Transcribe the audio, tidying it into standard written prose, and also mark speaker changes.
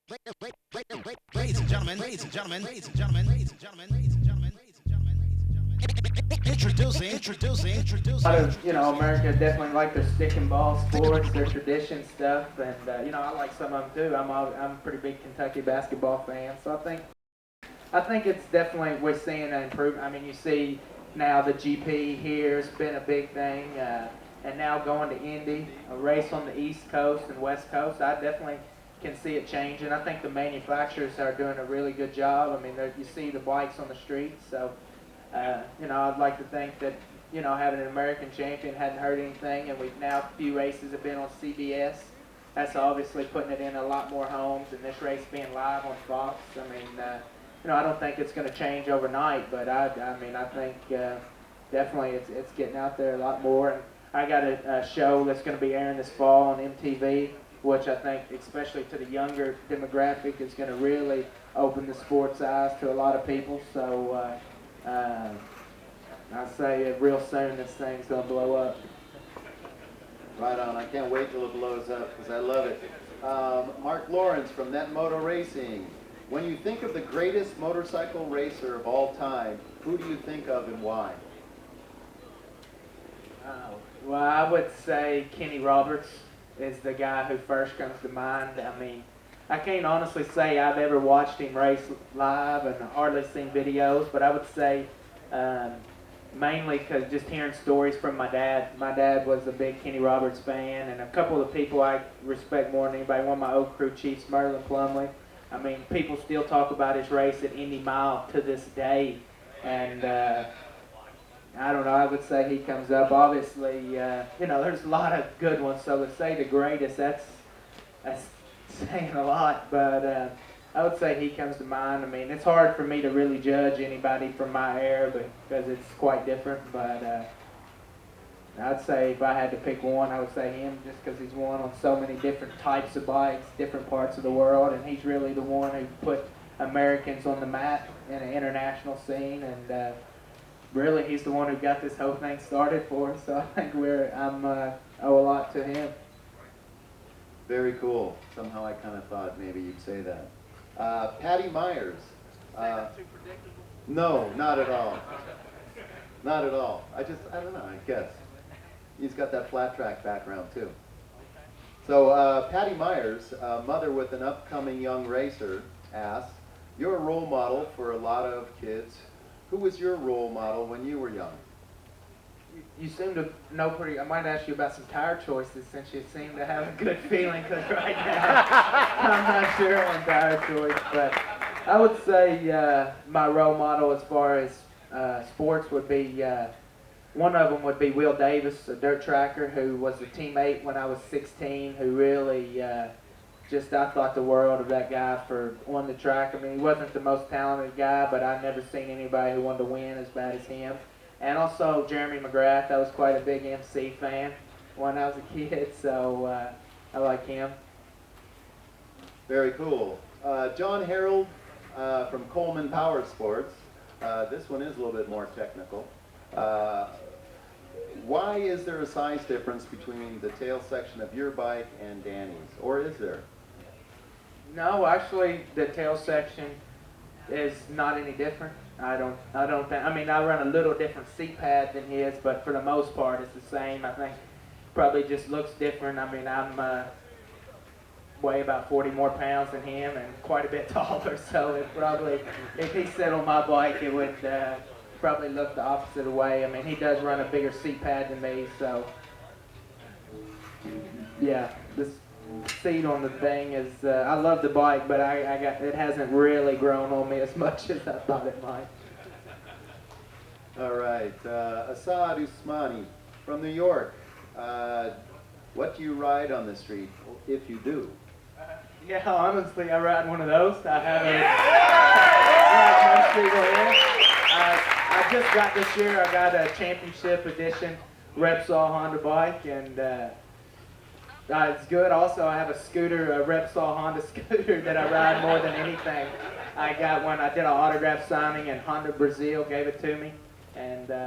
Speaker 1: Ladies and gentlemen, ladies and gentlemen, ladies and gentlemen, ladies and gentlemen, ladies and gentlemen, ladies and gentlemen, ladies and gentlemen. Introducing.
Speaker 2: A lot of, America definitely like their stick and ball sports, their tradition stuff, and I like some of them too. I'm a pretty big Kentucky basketball fan, so I think it's definitely we're seeing an improvement. I mean, you see now the GP here has been a big thing, and now going to Indy, a race on the East Coast and West Coast. I definitely can see it changing. I think the manufacturers are doing a really good job. I mean, you see the bikes on the streets, so I'd like to think that having an American champion hadn't hurt anything, and we've now a few races have been on CBS. That's obviously putting it in a lot more homes, and this race being live on Fox. I mean, I don't think it's going to change overnight, but I think definitely it's getting out there a lot more. And I got a show that's going to be airing this fall on MTV, which I think, especially to the younger demographic, is going to really open the sports eyes to a lot of people. So I say real soon this thing's going to blow up.
Speaker 3: Right on. I can't wait till it blows up because I love it. Mark Lawrence from NetMoto Racing. When you think of the greatest motorcycle racer of all time, who do you think of and why?
Speaker 2: Well, I would say Kenny Roberts is the guy who first comes to mind. I mean, I can't honestly say I've ever watched him race live and hardly seen videos, but I would say mainly because just hearing stories from my dad. My dad was a big Kenny Roberts fan, and a couple of the people I respect more than anybody, one of my old crew chiefs, Merlin Plumley. I mean, people still talk about his race at Indy Mile to this day, and I don't know, I would say he comes up. Obviously, there's a lot of good ones, so to say the greatest, that's saying a lot, but I would say he comes to mind. I mean, it's hard for me to really judge anybody from my era because it's quite different, but I'd say if I had to pick one, I would say him just because he's won on so many different types of bikes, different parts of the world, and he's really the one who put Americans on the map in an international scene, and really he's the one who got this whole thing started for us, so I think owe a lot to him.
Speaker 3: Very cool. Somehow I kind of thought maybe you'd say that. Patty Myers.
Speaker 4: Too predictable?
Speaker 3: No, not at all. Not at all. I don't know, I guess. He's got that flat track background too. So Patty Myers, mother with an upcoming young racer, asks, you're a role model for a lot of kids. Who was your role model when you were young?
Speaker 2: You seem to know I might ask you about some tire choices since you seem to have a good feeling, because right now I'm not sure on tire choice, but I would say my role model as far as sports would be, one of them would be Will Davis, a dirt tracker who was a teammate when I was 16, who really I thought the world of that guy on the track. I mean, he wasn't the most talented guy, but I've never seen anybody who wanted to win as bad as him. And also Jeremy McGrath. I was quite a big MC fan when I was a kid, so I like him.
Speaker 3: Very cool. John Harold from Coleman Power Sports. This one is a little bit more technical. Why is there a size difference between the tail section of your bike and Danny's, or is there?
Speaker 2: No, actually, the tail section is not any different. I mean, I run a little different seat pad than his, but for the most part, it's the same. I think probably just looks different. I mean, I'm weigh about 40 more pounds than him and quite a bit taller, so it probably, if he sat on my bike, it would probably look the opposite way. I mean, he does run a bigger seat pad than me, so yeah, this seat on the thing is, I love the bike, but it hasn't really grown on me as much as I thought it might.
Speaker 3: All right, Assad Usmani from New York. What do you ride on the street, if you do?
Speaker 2: Yeah, honestly, I ride one of those. I have I just got this year, I got a championship edition Repsol Honda bike, and it's good. Also, I have a scooter, a Repsol Honda scooter that I ride more than anything. I got one, I did an autograph signing, and Honda Brazil gave it to me, and